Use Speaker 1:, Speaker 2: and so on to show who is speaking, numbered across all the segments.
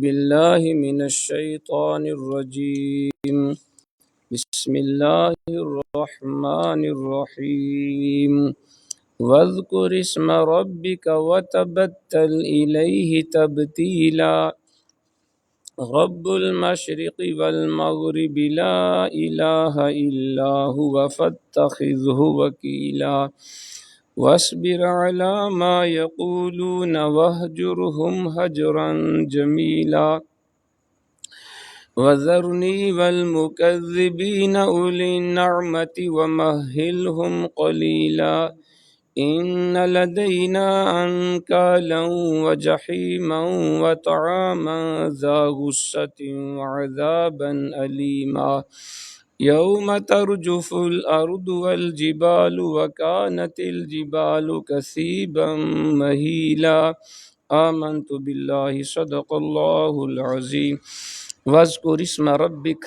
Speaker 1: بالله من الشيطان الرجيم. بسم الله الرحمن الرحيم. واذكر اسم ربك وتبتل إليه تبتيلا. رب المشرق والمغرب لا إله إلا هو فاتخذه وكيلا. واصبر على ما يقولون واهجرهم هجرا جميلا. وذرني والمكذبين أولي النعمة ومهلهم قليلا. إن لدينا أنكالا وجحيما وطعاما ذا غصة وعذابا أليما. يوم ترجف الأرض والجبال وكانت الجبال كثيبا مهيلا. آمنت بالله صدق اللہ العظیم. واذکر اسم ربک،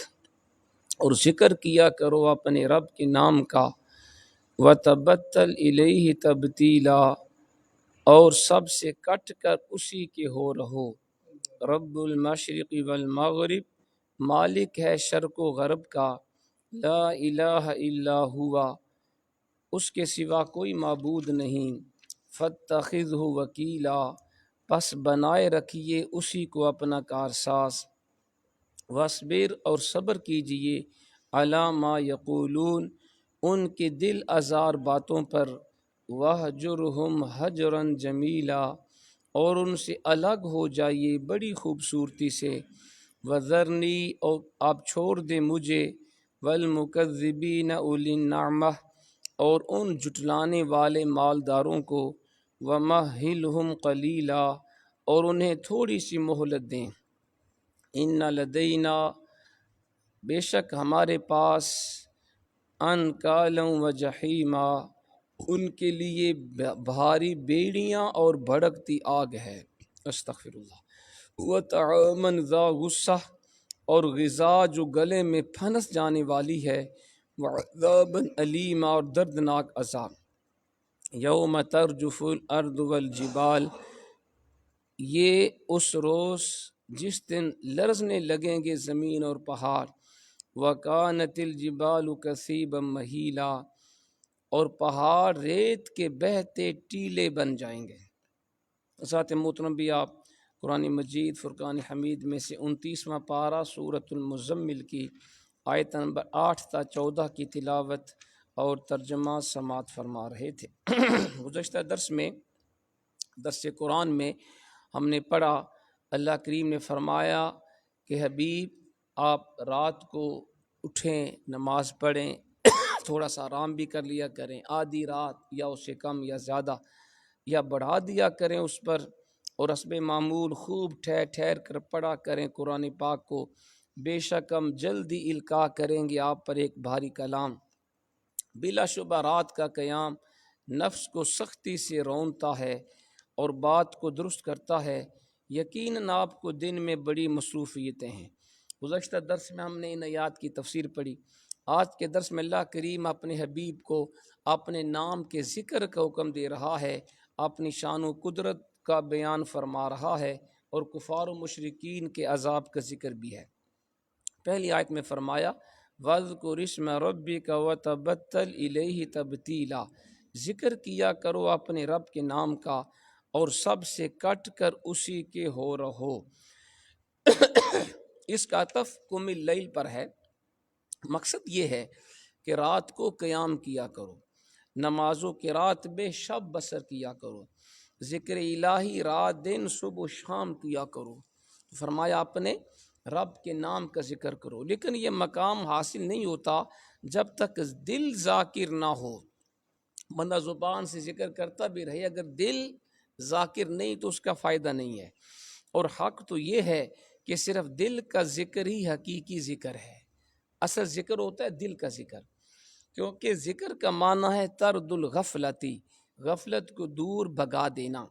Speaker 1: اور ذکر کیا کرو اپنے رب کے نام کا، وتبتل الیہ تبتیلا، اور سب سے کٹ کر اسی کے ہو رہو. رب المشرق والمغرب، مالک ہے شرق و غرب کا. لا الہ الا ہوا، اس کے سوا کوئی معبود نہیں. فاتخذہ وکیلا، پس بنائے رکھیے اسی کو اپنا کارساز. واصبر، اور صبر کیجئے، علی ما یقولون، ان کے دل آزار باتوں پر. وہجرہم ہجرا جمیلا، اور ان سے الگ ہو جائیے بڑی خوبصورتی سے. وذرنی، اور آپ چھوڑ دیں مجھے. والمکذبین اولی النعمہ، اور ان جھٹلانے والے مالداروں کو. ومہلہم قلیلا، اور انہیں تھوڑی سی مہلت دیں. ان لدینا، بے شک ہمارے پاس. انکالا و جحیما، ان کے لیے بھاری بیڑیاں اور بھڑکتی آگ ہے. استغفر اللہ. وطعاما ذا غصہ، اور غذا جو گلے میں پھنس جانے والی ہے. وعذابا علیما، اور دردناک عذاب. یوم ترجف الارض والجبال، یہ اس روز جس دن لرزنے لگیں گے زمین اور پہاڑ. وَكَانَتِ الْجِبَالُ كَثِيبًا مَهِيلًا، اور پہاڑ ریت کے بہتے ٹیلے بن جائیں گے. ذات محترم بھی آپ قرآن مجید فرقان حمید میں سے 29واں پارہ سورۃ المزمل کی آیت نمبر 8 تا 14 کی تلاوت اور ترجمہ سماعت فرما رہے تھے. گزشتہ درس قرآن میں ہم نے پڑھا، اللہ کریم نے فرمایا کہ حبیب آپ رات کو اٹھیں، نماز پڑھیں، تھوڑا سا آرام بھی کر لیا کریں، آدھی رات یا اس سے کم یا زیادہ، یا بڑھا دیا کریں اس پر. اور حسب معمول خوب ٹھہر ٹھہر کر پڑھا کریں قرآن پاک کو. بے شک ہم جلدی القاء کریں گے آپ پر ایک بھاری کلام. بلا شبہ رات کا قیام نفس کو سختی سے رونتا ہے اور بات کو درست کرتا ہے. یقیناً آپ کو دن میں بڑی مصروفیتیں ہیں. گزشتہ درس میں ہم نے ان آیات کی تفسیر پڑھی. آج کے درس میں اللہ کریم اپنے حبیب کو اپنے نام کے ذکر کا حکم دے رہا ہے، اپنی شان و قدرت کا بیان فرما رہا ہے، اور کفار و مشرکین کے عذاب کا ذکر بھی ہے. پہلی آیت میں فرمایا وَاذْكُرِ اسْمَ رَبِّكَ وَتَبَتَّلْ إِلَيْهِ تَبْتِيلًا، ذکر کیا کرو اپنے رب کے نام کا اور سب سے کٹ کر اسی کے ہو رہو. اس کا عطف قم اللیل پر ہے. مقصد یہ ہے کہ رات کو قیام کیا کرو، نمازوں کے رات بے شب بسر کیا کرو، ذکر الہی رات دن صبح و شام کیا کرو. فرمایا اپنے رب کے نام کا ذکر کرو. لیکن یہ مقام حاصل نہیں ہوتا جب تک دل ذاکر نہ ہو. بندہ زبان سے ذکر کرتا بھی رہے، اگر دل ذاکر نہیں تو اس کا فائدہ نہیں ہے. اور حق تو یہ ہے کہ صرف دل کا ذکر ہی حقیقی ذکر ہے. اصل ذکر ہوتا ہے دل کا ذکر، کیونکہ ذکر کا معنی ہے طرد الغفلتی، غفلت کو دور بھگا دینا.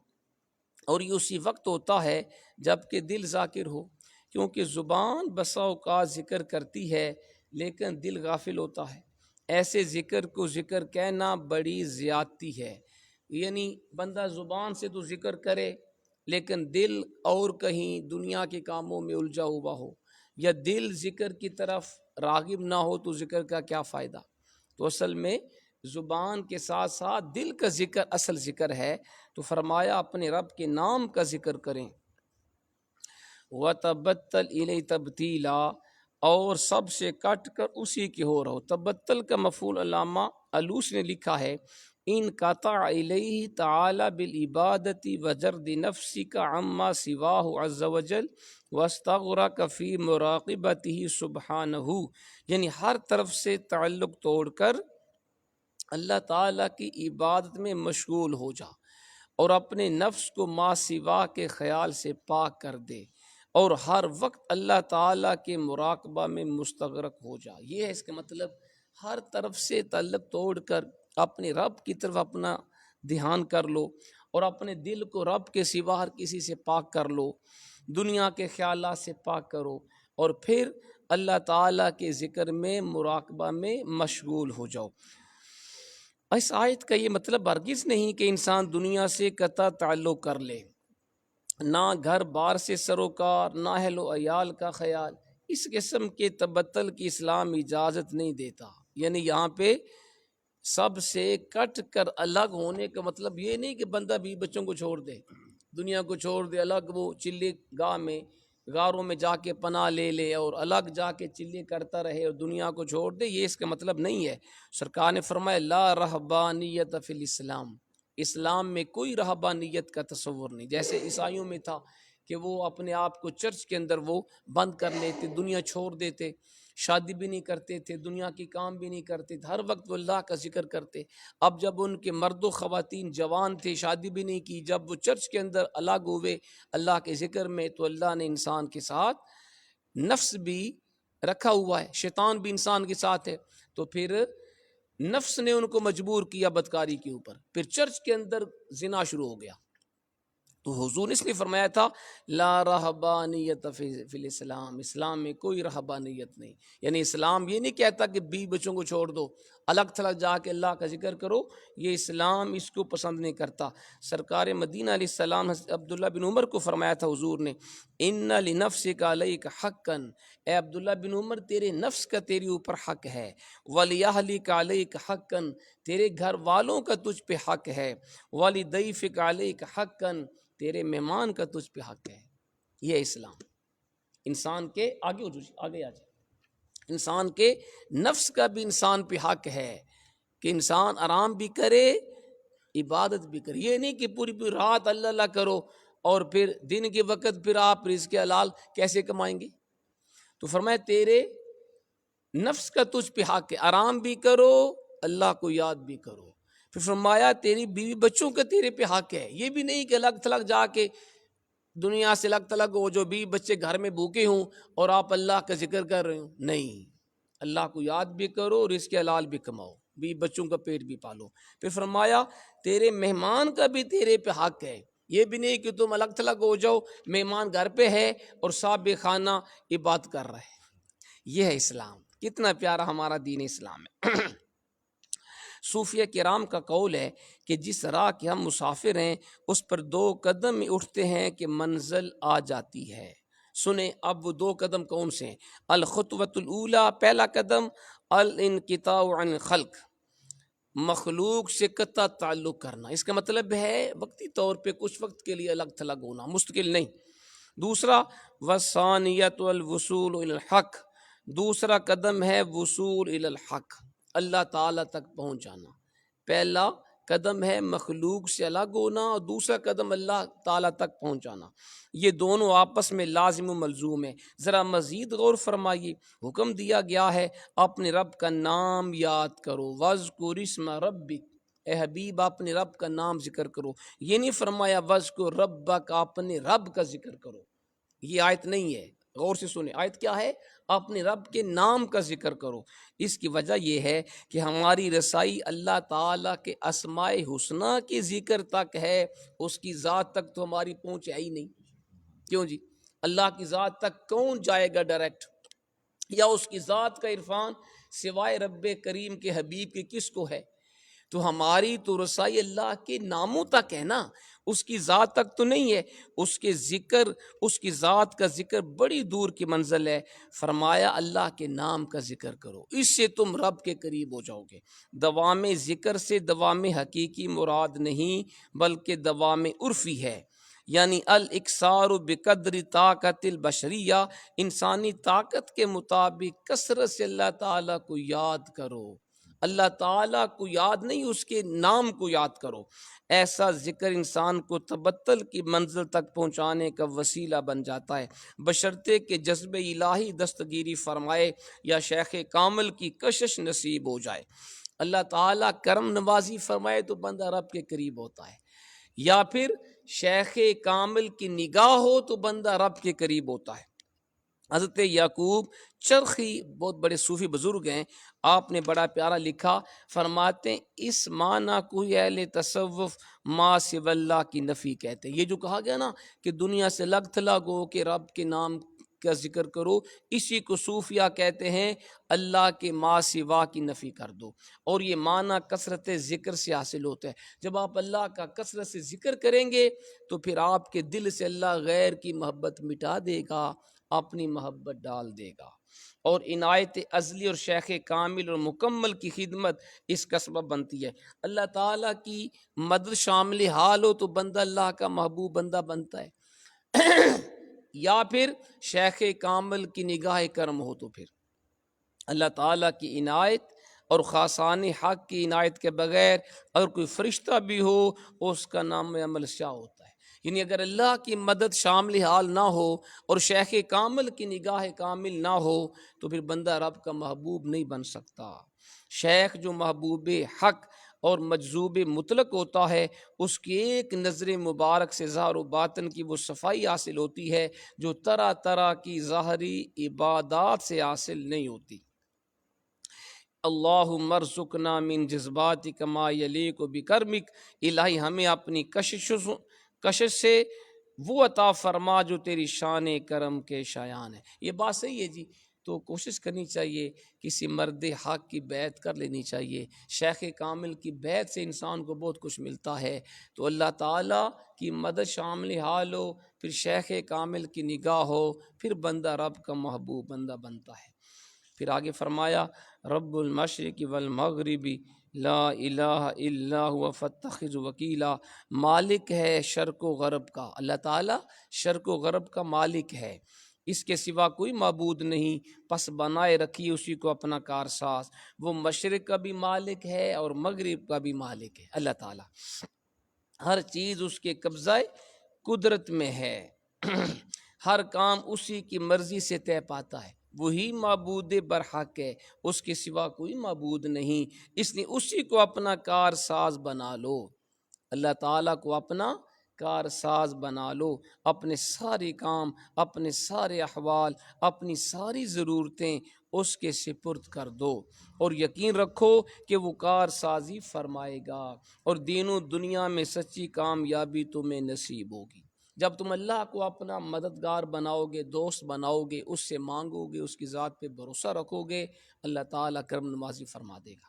Speaker 1: اور یہ اسی وقت ہوتا ہے جب کہ دل ذاکر ہو، کیونکہ زبان بسا اوقات ذکر کرتی ہے لیکن دل غافل ہوتا ہے. ایسے ذکر کو ذکر کہنا بڑی زیادتی ہے. یعنی بندہ زبان سے تو ذکر کرے
Speaker 2: لیکن دل اور کہیں دنیا کے کاموں میں الجھا ہوا ہو یا دل ذکر کی طرف راغب نہ ہو تو ذکر کا کیا فائدہ؟ تو اصل میں زبان کے ساتھ ساتھ دل کا ذکر اصل ذکر ہے. تو فرمایا اپنے رب کے نام کا ذکر کریں. وَتَبَتَّلْ إِلَيْهِ تَبْتِيلًا، اور سب سے کٹ کر اسی کی ہو رہو. تبتل کا مفعول علامہ علوس نے لکھا ہے ان قطع الیہ تعالی بالعبادت وجرد نفسک عما سواہ عز وجل واستغرق فی مراقبتہ سبحانہ، یعنی ہر طرف سے تعلق توڑ کر اللہ تعالیٰ کی عبادت میں مشغول ہو جا اور اپنے نفس کو ما سوا کے خیال سے پاک کر دے اور ہر وقت اللہ تعالیٰ کے مراقبہ میں مستغرق ہو جا. یہ ہے اس کا مطلب، ہر طرف سے تعلق توڑ کر اپنے رب کی طرف اپنا دھیان کر لو اور اپنے دل کو رب کے سوا ہر کسی سے پاک کر لو، دنیا کے خیالات سے پاک کرو اور پھر اللہ تعالیٰ کے ذکر میں مراقبہ میں مشغول ہو جاؤ. اس آیت کا یہ مطلب ہرگز نہیں کہ انسان دنیا سے قطع تعلق کر لے، نہ گھر بار سے سروکار، نہ اہل و عیال کا خیال. اس قسم کے تبتل کی اسلام اجازت نہیں دیتا. یعنی یہاں پہ سب سے کٹ کر الگ ہونے کا مطلب یہ نہیں کہ بندہ بھی بچوں کو چھوڑ دے، دنیا کو چھوڑ دے، الگ وہ چلی گاہ میں غاروں میں جا کے پناہ لے لے اور الگ جا کے چلی کرتا رہے اور دنیا کو چھوڑ دے. یہ اس کا مطلب نہیں ہے. سرکار نے فرمایا لا رہبانیت فی الاسلام، اسلام میں کوئی رہبانیت کا تصور نہیں. جیسے عیسائیوں میں تھا کہ وہ اپنے آپ کو چرچ کے اندر وہ بند کر لیتے، دنیا چھوڑ دیتے، شادی بھی نہیں کرتے تھے، دنیا کی کام بھی نہیں کرتے تھے، ہر وقت وہ اللہ کا ذکر کرتے. اب جب ان کے مرد و خواتین جوان تھے، شادی بھی نہیں کی، جب وہ چرچ کے اندر الگ ہوئے اللہ کے ذکر میں، تو اللہ نے انسان کے ساتھ نفس بھی رکھا ہوا ہے، شیطان بھی انسان کے ساتھ ہے. تو پھر نفس نے ان کو مجبور کیا بدکاری کے اوپر، پھر چرچ کے اندر زنا شروع ہو گیا. تو حضور نے اس لیے فرمایا تھا لا رہبانیت فی الاسلام، اسلام میں کوئی رہبانیت نہیں. یعنی اسلام یہ نہیں کہتا کہ بیوی بچوں کو چھوڑ دو، الگ تھلگ جا کے اللہ کا ذکر کرو، یہ اسلام اس کو پسند نہیں کرتا. سرکار مدینہ علیہ السلام عبداللہ بن عمر کو فرمایا تھا حضور نے ان لنفسک علیک حقا، اے عبداللہ بن عمر تیرے نفس کا تیرے اوپر حق ہے، ولیہلک علیک حقا، تیرے گھر والوں کا تجھ پہ حق ہے، ولضیفک علیک حقا، تیرے مہمان کا تجھ پہ حق ہے. یہ اسلام انسان کے آگے آ جائے، انسان کے نفس کا بھی انسان پہ حق ہے کہ انسان آرام بھی کرے، عبادت بھی کرے. یہ نہیں کہ پوری پوری رات اللہ اللہ کرو اور پھر دن کے وقت پھر آپ رزق حلال کیسے کمائیں گے. تو فرمایا تیرے نفس کا تجھ پہ حق ہے، آرام بھی کرو، اللہ کو یاد بھی کرو. پھر فرمایا تیری بیوی بچوں کا تیرے پہ حق ہے. یہ بھی نہیں کہ الگ تھلگ جا کے دنیا سے الگ تھلگ ہو، جو بیوی بچے گھر میں بھوکے ہوں اور آپ اللہ کا ذکر کر رہے ہوں. نہیں، اللہ کو یاد بھی کرو، رزق حلال بھی کماؤ، بیوی بچوں کا پیٹ بھی پالو. پھر فرمایا تیرے مہمان کا بھی تیرے پہ حق ہے. یہ بھی نہیں کہ تم الگ تھلگ ہو جاؤ، مہمان گھر پہ ہے اور صاحب خانہ عبادت کر رہے. یہ ہے اسلام. کتنا پیارا ہمارا دین اسلام ہے. صوفیہ کرام کا قول ہے کہ جس راہ کے ہم مسافر ہیں اس پر 2 قدم اٹھتے ہیں کہ منزل آ جاتی ہے. سنیں اب وہ 2 قدم کون سے ہیں؟ الخطوۃ الاولی، پہلا قدم الانقطاع عن الخلق، مخلوق سے قطع تعلق کرنا. اس کا مطلب ہے وقتی طور پہ کچھ وقت کے لیے الگ تھلگ ہونا، مستقل نہیں. دوسرا والثانیۃ الوصول الی الحق، دوسرا قدم ہے وصول الی الحق، اللہ تعالیٰ تک پہنچ جانا. پہلا قدم ہے مخلوق سے الگ ہونا اور دوسرا قدم اللہ تعالیٰ تک پہنچ جانا. یہ دونوں آپس میں لازم و ملزوم ہیں. ذرا مزید غور فرمائیے، حکم دیا گیا ہے اپنے رب کا نام یاد کرو، وَاذْكُرِ اسْمَ رَبِّكَ، اے حبیب اپنے رب کا نام ذکر کرو. یہ نہیں فرمایا وَاذْكُرْ رَبَّكَ، اپنے رب کا ذکر کرو. یہ آیت نہیں ہے، غور سے سنیں. آیت کیا ہے؟ اپنے رب کے نام کا ذکر کرو. اس کی وجہ یہ ہے کہ ہماری رسائی اللہ تعالیٰ کے اسماء حسنہ کے ذکر تک ہے، اس کی ذات تک تو ہماری پہنچ ہے ہی نہیں. کیوں جی؟ اللہ کی ذات تک کون جائے گا ڈائریکٹ؟ یا اس کی ذات کا عرفان سوائے رب کریم کے حبیب کے کس کو ہے؟ تو ہماری تو رسائی اللہ کے ناموں تک ہے نا، اس کی ذات تک تو نہیں ہے۔ اس کے ذکر، اس کی ذات کا ذکر بڑی دور کی منزل ہے۔ فرمایا اللہ کے نام کا ذکر کرو، اس سے تم رب کے قریب ہو جاؤ گے۔ دوام ذکر سے دوام حقیقی مراد نہیں بلکہ دوام عرفی ہے، یعنی الاکثار بقدر طاقت البشریہ، انسانی طاقت کے مطابق کثرت سے اللہ تعالیٰ کو یاد کرو۔ اللہ تعالیٰ کو یاد نہیں، اس کے نام کو یاد کرو۔ ایسا ذکر انسان کو تبتل کی منزل تک پہنچانے کا وسیلہ بن جاتا ہے، بشرطے کہ جذب الہی دستگیری فرمائے یا شیخ کامل کی کشش نصیب ہو جائے۔ اللہ تعالیٰ کرم نوازی فرمائے تو بندہ رب کے قریب ہوتا ہے، یا پھر شیخ کامل کی نگاہ ہو تو بندہ رب کے قریب ہوتا ہے۔ حضرت یعقوب چرخی بہت بڑے صوفی بزرگ ہیں، آپ نے بڑا پیارا لکھا، فرماتے ہیں اس معنی کو اہل تصوف ما سوی اللہ کی نفی کہتے ہیں۔ یہ جو کہا گیا نا کہ دنیا سے لگ تھلگ ہو کہ رب کے نام کا ذکر کرو، اسی کو صوفیہ کہتے ہیں اللہ کے ما سوا کی نفی کر دو۔ اور یہ معنی کثرت ذکر سے حاصل ہوتا ہے۔ جب آپ اللہ کا کثرت سے ذکر کریں گے تو پھر آپ کے دل سے اللہ غیر کی محبت مٹا دے گا، اپنی محبت ڈال دے گا، اور عنایت ازلی اور شیخ کامل اور مکمل کی خدمت اس کا سبب بنتی ہے۔ اللہ تعالیٰ کی مدد شامل حال ہو تو بندہ اللہ کا محبوب بندہ بنتا ہے، یا پھر شیخ کامل کی نگاہ کرم ہو تو پھر اللہ تعالیٰ کی عنایت اور خاصان حق کی عنایت کے بغیر اگر کوئی فرشتہ بھی ہو اس کا نام عمل شاہ ہوتا ہے۔ یعنی اگر اللہ کی مدد شامل حال نہ ہو اور شیخ کامل کی نگاہ کامل نہ ہو تو پھر بندہ رب کا محبوب نہیں بن سکتا۔ شیخ جو محبوب حق اور مجذوب مطلق ہوتا ہے، اس کی ایک نظر مبارک سے ظاہر و باطن کی وہ صفائی حاصل ہوتی ہے جو طرح طرح کی ظاہری عبادات سے حاصل نہیں ہوتی۔ اللہم ارزقنا من جذباتک ما یلیق بکرمک، الہی ہمیں اپنی کشش سے وہ عطا فرما جو تیری شان کرم کے شایان ہے۔ یہ بات صحیح ہے جی، تو کوشش کرنی چاہیے کسی مرد حق کی بیعت کر لینی چاہیے۔ شیخ کامل کی بیعت سے انسان کو بہت کچھ ملتا ہے، تو اللہ تعالیٰ کی مدد شامل حال ہو، پھر شیخ کامل کی نگاہ ہو، پھر بندہ رب کا محبوب بندہ بنتا ہے۔ پھر آگے فرمایا رب المشرق والمغرب لا الہ الا هو فاتخذ وکیلا، مالک ہے شرق و غرب کا، اللہ تعالیٰ شرق و غرب کا مالک ہے، اس کے سوا کوئی معبود نہیں، پس بنائے رکھی اسی کو اپنا کارساز۔ وہ مشرق کا بھی مالک ہے اور مغرب کا بھی مالک ہے اللہ تعالیٰ، ہر چیز اس کے قبضہ قدرت میں ہے، ہر کام اسی کی مرضی سے طے پاتا ہے، وہی معبود برحق ہے، اس کے سوا کوئی معبود نہیں، اس لیے اسی کو اپنا کار ساز بنا لو، اللہ تعالیٰ کو اپنا کار ساز بنا لو، اپنے سارے کام، اپنے سارے احوال، اپنی ساری ضرورتیں اس کے سپرد کر دو، اور یقین رکھو کہ وہ کار سازی فرمائے گا، اور دین و دنیا میں سچی کامیابی تمہیں نصیب ہوگی۔ جب تم اللہ کو اپنا مددگار بناؤ گے، دوست بناؤ گے، اس سے مانگو گے، اس کی ذات پہ بھروسہ رکھو گے، اللہ تعالیٰ کرم نوازی فرما دے گا۔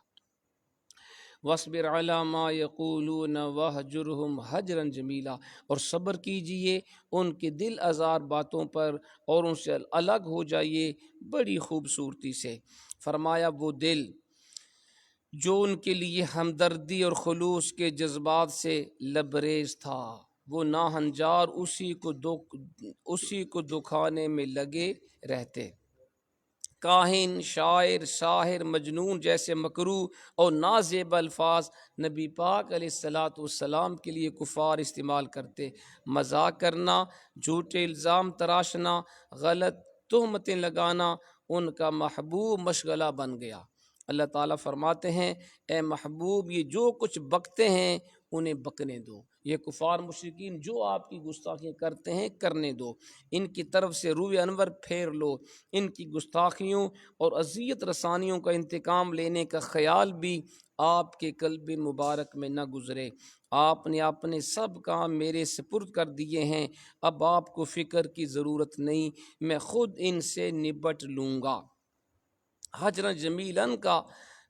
Speaker 2: وَاصْبِرْ عَلَىٰ مَا يَقُولُونَ وَاهْجُرْهُمْ هَجْرًا جَمِيلًا، اور صبر کیجئے ان کے دل آزار باتوں پر اور ان سے الگ ہو جائیے بڑی خوبصورتی سے۔ فرمایا وہ دل جو ان کے لیے ہمدردی اور خلوص کے جذبات سے لبریز تھا، وہ ناہنجار اسی کو دکھانے میں لگے رہتے۔ کاہن، شاعر، ساحر، مجنون جیسے مکروہ اور نازیب الفاظ نبی پاک علیہ الصلاۃ والسلام کے لیے کفار استعمال کرتے۔ مذاق کرنا، جھوٹے الزام تراشنا، غلط تہمتیں لگانا ان کا محبوب مشغلہ بن گیا۔ اللہ تعالیٰ فرماتے ہیں اے محبوب یہ جو کچھ بکتے ہیں انہیں بکنے دو، یہ کفار مشرکین جو آپ کی گستاخیاں کرتے ہیں کرنے دو، ان کی طرف سے روح انور پھیر لو، ان کی گستاخیوں اور اذیت رسانیوں کا انتقام لینے کا خیال بھی آپ کے قلب مبارک میں نہ گزرے۔ آپ نے اپنے سب کام میرے سپرد کر دیے ہیں، اب آپ کو فکر کی ضرورت نہیں، میں خود ان سے نبٹ لوں گا۔ ہجر جمیلاً کا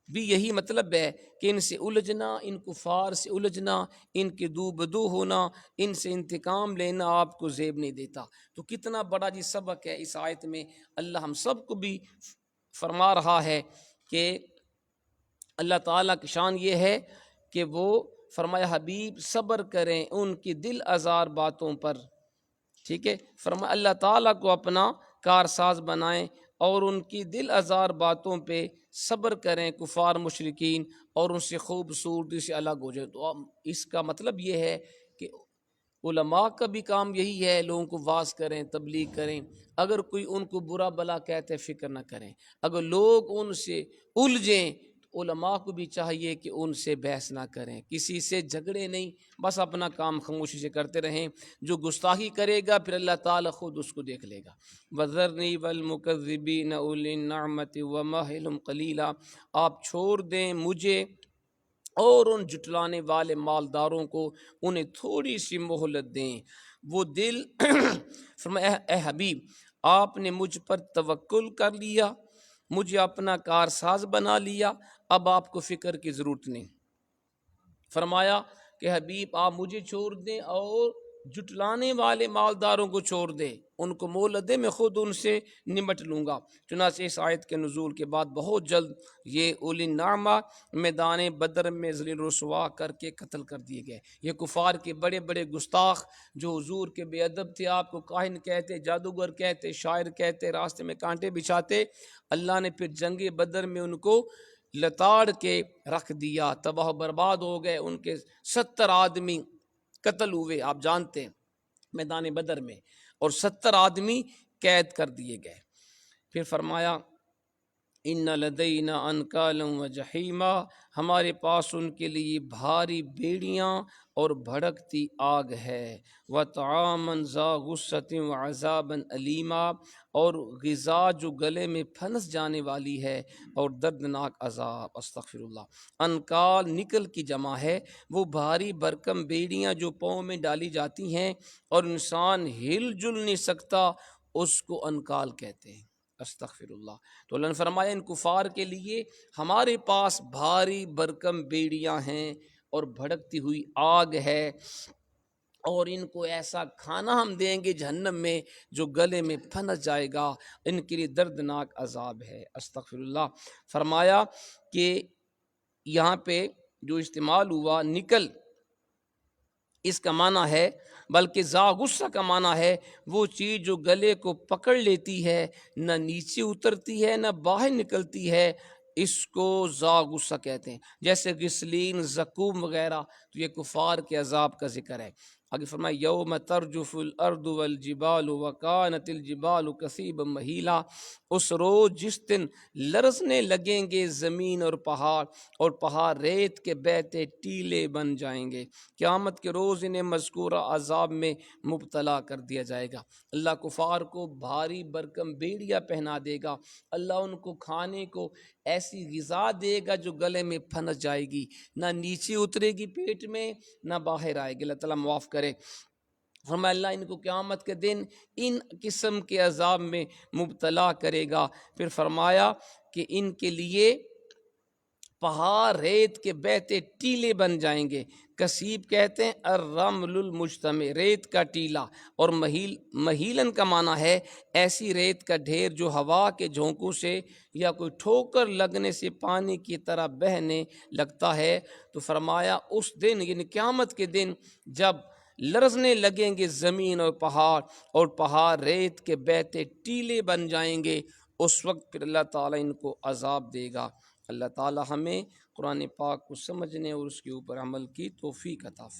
Speaker 2: بھی یہی مطلب ہے کہ ان سے الجھنا، ان کفار سے الجھنا، ان کے دو بدو ہونا، ان سے انتقام لینا آپ کو زیب نہیں دیتا۔ تو کتنا بڑا جی سبق ہے اس آیت میں۔ اللہ ہم سب کو بھی فرما رہا ہے کہ اللہ تعالیٰ کی شان یہ ہے کہ وہ فرمایا حبیب صبر کریں ان کی دل آزار باتوں پر، ٹھیک ہے، فرمایا اللہ تعالیٰ کو اپنا کارساز بنائیں اور ان کی دل آزار باتوں پہ صبر کریں کفار مشرکین، اور ان سے خوبصورتی سے الگ ہو جائے۔ تو اس کا مطلب یہ ہے کہ علماء کا بھی کام یہی ہے، لوگوں کو واعظ کریں، تبلیغ کریں۔ اگر کوئی ان کو برا بلا کہتے فکر نہ کریں، اگر لوگ ان سے الجھیں تو علماء کو بھی چاہیے کہ ان سے بحث نہ کریں، کسی سے جھگڑے نہیں، بس اپنا کام خاموشی سے کرتے رہیں۔ جو گستاخی کرے گا پھر اللہ تعالیٰ خود اس کو دیکھ لے گا۔ وَذَرْنِي وَالْمُكَذِّبِينَ أُولِي النَّعْمَةِ وَمَهِّلْهُمْ قَلِيلًا، آپ چھوڑ دیں مجھے اور ان جھٹلانے والے مالداروں کو، انہیں تھوڑی سی مہلت دیں۔ وہ دل فرمایا اے حبیب آپ نے مجھ پر توکل کر لیا، مجھے اپنا کارساز بنا لیا، اب آپ کو فکر کی ضرورت نہیں۔ فرمایا کہ حبیب آپ مجھے چھوڑ دیں اور جھٹلانے والے مالداروں کو چھوڑ دیں، ان کو مہلت دیں، میں خود ان سے نمٹ لوں گا۔ چنانچہ اس آیت کے نزول کے بعد بہت جلد یہ اولی النعمہ میدان بدر میں ذلیل رسوا کر کے قتل کر دیے گئے۔ یہ کفار کے بڑے بڑے گستاخ جو حضور کے بے ادب تھے، آپ کو کاہن کہتے، جادوگر کہتے، شاعر کہتے، راستے میں کانٹے بچھاتے، اللہ نے پھر جنگ بدر میں ان کو لتاڑ کے رکھ دیا، تباہ و برباد ہو گئے، ان کے 70 آدمی قتل ہوئے، آپ جانتے ہیں میدان بدر میں، اور 70 آدمی قید کر دیے گئے۔ پھر فرمایا ان لدینا انکالا و جحیما، ہمارے پاس ان کے لیے بھاری بیڑیاں اور بھڑکتی آگ ہے، وطعاما ذا غصۃ وعذابا علیما، اور غذا جو گلے میں پھنس جانے والی ہے اور دردناک عذاب۔ استغفر اللہ۔ انکال نکل کی جمع ہے، وہ بھاری بھرکم بیڑیاں جو پاؤں میں ڈالی جاتی ہیں اور انسان ہل جل نہیں سکتا، اس کو انکال کہتے ہیں۔ استغفر اللہ۔ تو اللہ نے فرمایا ان کفار کے لیے ہمارے پاس بھاری بھرکم بیڑیاں ہیں اور بھڑکتی ہوئی آگ ہے، اور ان کو ایسا کھانا ہم دیں گے جہنم میں جو گلے میں پھنس جائے گا، ان کے لیے دردناک عذاب ہے۔ استغفر اللہ۔ فرمایا کہ یہاں پہ جو استعمال ہوا نکل، اس کا معنی ہے، بلکہ ذا غصہ کا معنی ہے وہ چیز جو گلے کو پکڑ لیتی ہے، نہ نیچے اترتی ہے نہ باہر نکلتی ہے، اس کو ذا غصہ کہتے ہیں۔ جیسے غسلین، زقوم وغیرہ، تو یہ کفار کے عذاب کا ذکر ہے۔ آگے فرمایا یوم ترجف الارض والجبال وکانت الجبال کثیبا مہیلا، اس روز جس دن لرزنے لگیں گے زمین اور پہاڑ ریت کے بہتے ٹیلے بن جائیں گے۔ قیامت کے روز انہیں مذکورہ عذاب میں مبتلا کر دیا جائے گا۔ اللہ کفار کو بھاری بھرکم بیڑیاں پہنا دے گا، اللہ ان کو کھانے کو ایسی غذا دے گا جو گلے میں پھنس جائے گی، نہ نیچے اترے گی پیٹ میں نہ باہر آئے گی۔ اللہ تعالیٰ معاف کرے۔ فرمایا اللہ ان کو قیامت کے دن ان قسم کے عذاب میں مبتلا کرے گا۔ پھر فرمایا کہ ان کے لیے پہاڑ ریت کے بہتے ٹیلے بن جائیں گے۔ کثیب کہتے ہیں الرمل المجتمع، ریت کا ٹیلا، اور مہیلن کا معنی ہے ایسی ریت کا ڈھیر جو ہوا کے جھونکوں سے یا کوئی ٹھوکر لگنے سے پانی کی طرح بہنے لگتا ہے۔ تو فرمایا اس دن یعنی قیامت کے دن جب لرزنے لگیں گے زمین اور پہاڑ ریت کے بہتے ٹیلے بن جائیں گے، اس وقت پھر اللہ تعالیٰ ان کو عذاب دے گا۔ اللہ تعالیٰ ہمیں قرآن پاک کو سمجھنے اور اس کے اوپر عمل کی توفیق عطا فرمائے۔